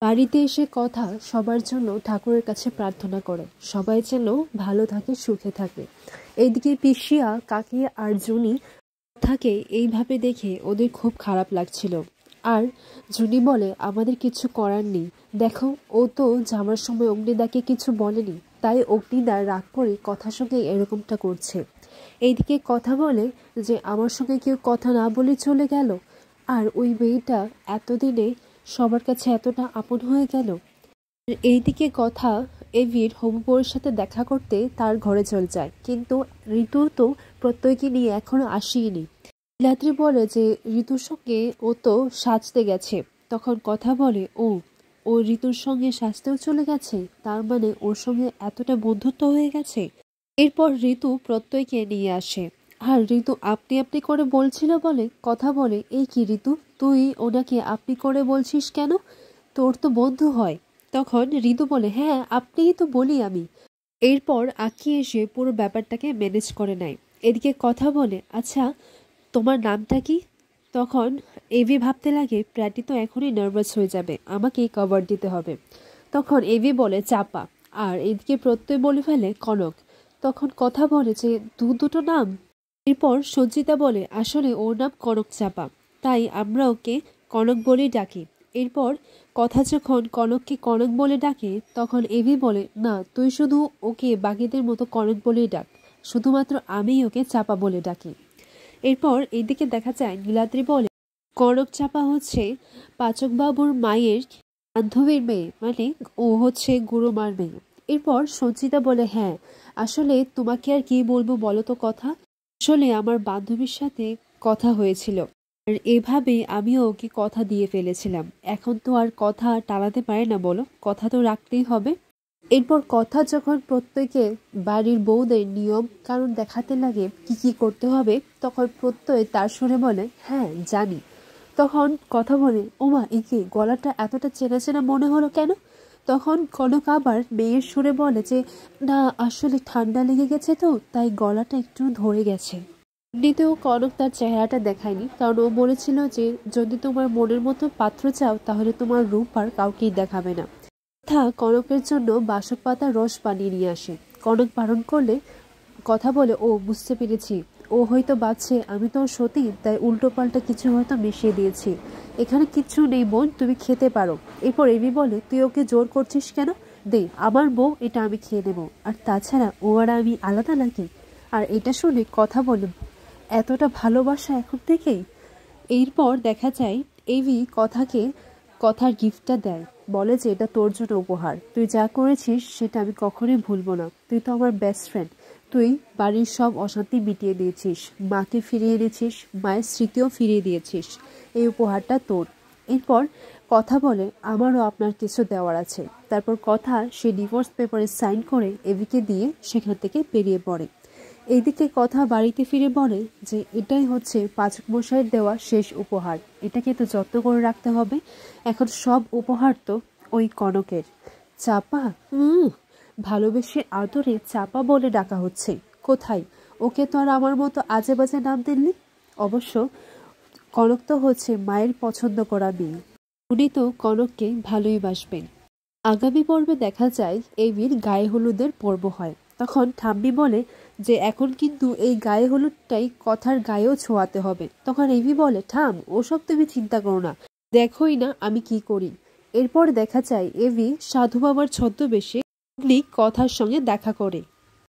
বাড়িতে এসে কথা সবার জন্য ঠাকুরের কাছে প্রার্থনা করে সবাই যেন ভালো থাকে, সুখে থাকে। এইদিকে পিসিয়া, কাকি আর জুনি থাকে এইভাবে দেখে ওদের খুব খারাপ লাগছিল। আর জুনি বলে, আমাদের কিছু করার নেই, দেখো ও তো যাওয়ার সময় অগ্নিদাকে কিছু বলেনি, তাই অগ্নিদা রাগ করে কথার সঙ্গে এরকমটা করছে। এইদিকে কথা বলে যে আমার সঙ্গে কেউ কথা না বলে চলে গেল, আর ওই মেয়েটা এতদিনে সবার কাছে এতটা আপন হয়ে গেল। এইদিকে কথা এভির হবুবউয়ের সাথে দেখা করতে তার ঘরে চলে যায়, কিন্তু ঋতু তো প্রত্যয়কে নিয়ে এখনো আসেনি। নীলাদ্রি বলে যে ঋতুর সঙ্গে ও তো সাজতে গেছে। তখন কথা বলে, ও ঋতুর সঙ্গে সাজতেও চলে গেছে, তার মানে ওর সঙ্গে এতটা বন্ধুত্ব হয়ে গেছে। এরপর ঋতু প্রত্যয়কে নিয়ে আসে, আর ঋতু আপনি আপনি করে বলছিল বলে কথা বলে, এই কি ঋতু, তুই ওনাকে আপনি করে বলছিস কেন, তোর তো বন্ধু হয়। তখন ঋতু বলে, হ্যাঁ আপনিই তো বলি আমি। এরপর আঁকি এসে পুরো ব্যাপারটাকে ম্যানেজ করে নেয়। এদিকে কথা বলে, আচ্ছা তোমার নামটা কি? তখন এভি ভাবতে লাগে, প্র্যাটি তো এখনই নার্ভাস হয়ে যাবে, আমাকেই কভার দিতে হবে। তখন এভি বলে চাপা, আর এদিকে প্রত্যয় বলে ফেলে কনক। তখন কথা বলে যে দুটো নাম। এরপর সঞ্চিতা বলে, আসলে ওর নাম কনক চাপা, তাই আমরা ওকে কনক বলেই ডাকি। এরপর কথা যখন কনককে কনক বলে ডাকে, তখন এভি বলে, না তুই শুধু ওকে বাকিদের মতো কনক বলেই ডাক, শুধুমাত্র আমিই ওকে চাপা বলে ডাকি। এরপর এইদিকে দেখা যায় নীলাদ্রি বলে, কনক চাপা হচ্ছে পাচকবাবুর মায়ের বান্ধবীর মেয়ে, মানে ও হচ্ছে গুরুমার মেয়ে। এরপর সঞ্চিতা বলে, হ্যাঁ আসলে তোমাকে আর কি বলবো বলো তো কথা, আসলে আমার বান্ধবীর সাথে কথা হয়েছিল, আর এভাবে আমিও ওকে কথা দিয়ে ফেলেছিলাম। এখন তো আর কথা টালাতে পারে না, বলো, কথা তো রাখতেই হবে। এরপর কথা যখন প্রত্যয়কে বাড়ির বউদের নিয়ম কারণ দেখাতে লাগে কি কি করতে হবে, তখন প্রত্যয় তার সুরে বলে, হ্যাঁ জানি। তখন কথা বলে, ওমা একে গলাটা এতটা চেনা চেনা মনে হলো কেন? তখন কনক আবার মেয়ের সুরে বলে যে, না আসলে ঠান্ডা লেগে গেছে তো, তাই গলাটা একটু ধরে গেছে। এমনিতেও কনক তার চেহারাটা দেখায়নি, কারণ ও বলেছিল যে যদি তোমার মনের মতো পাত্র চাও তাহলে তোমার রূপ আর কাউকেই দেখাবে না। কনকের জন্য বাসক পাতার রস বানিয়ে নিয়ে আসে। কনক বারণ করলে কথা বলে, ও বুঝতে পেরেছি, ও হয়তো ভাবছে আমি তো সতী, তাই উল্টো পাল্টা কিছু হয়তো মিশিয়ে দিয়েছি। এখানে কিচ্ছু নেই বোন, তুমি খেতে পারো। এরপর এমি বলে, তুই ওকে জোর করছিস কেন, দে আমার বউ, এটা আমি খেয়ে নেবো, আর তাছাড়া ও আর আমি আলাদা নাকি? আর এটা শুনে কথা বলে, এতটা ভালোবাসা এখন থেকেই? এরপর দেখা যায় এভি কথার গিফটটা দেয়, বলে যে এটা তোর জন্য উপহার, তুই যা করেছিস সেটা আমি কখনোই ভুলবো না, তুই তো আমার বেস্ট ফ্রেন্ড, তুই বাড়ির সব অশান্তি মিটিয়ে দিয়েছিস, মাকে ফিরিয়ে এনেছিস, মায়ের স্মৃতিও ফিরিয়ে দিয়েছিস, এই উপহারটা তোর। এরপর কথা বলে, আমারও আপনার কিছু দেওয়ার আছে। তারপর কথা সে ডিভোর্স পেপারে সাইন করে এভিকে দিয়ে সেখান থেকে বেরিয়ে পড়ে। এইদিকে কথা বাড়িতে ফিরে বলে যে এটাই হচ্ছে পাচক মশাইয়ের দেওয়া শেষ উপহার, এটাকে তো যত্ন করে রাখতে হবে, এখন সব উপহার তো ওই কনকের। চাপা, ভালোবেসে আদরে চাপা বলে ডাকা হচ্ছে, কোথায়, ওকে তো আর আমার মতো আজে বাজে নাম দিননি। অবশ্য কনক তো হচ্ছে মায়ের পছন্দ করা মেয়ে, উনি তো কনককে ভালোই বাসবেন। আগামী পর্বে দেখা যায় এভির গায়ে হলুদের পর্ব হয়। তখন ঠাম্মি বলে যে এখন কিন্তু এই গায়ে হলুদটাই কথার গায়েও ছোঁয়াতে হবে। তখন এভি বলে, ঠাম ওসব তুমি চিন্তা করো না, দেখোই না আমি কি করি। এরপর দেখা যায় এভি সাধু বাবার ছদ্মবেশে কথার সঙ্গে দেখা করে।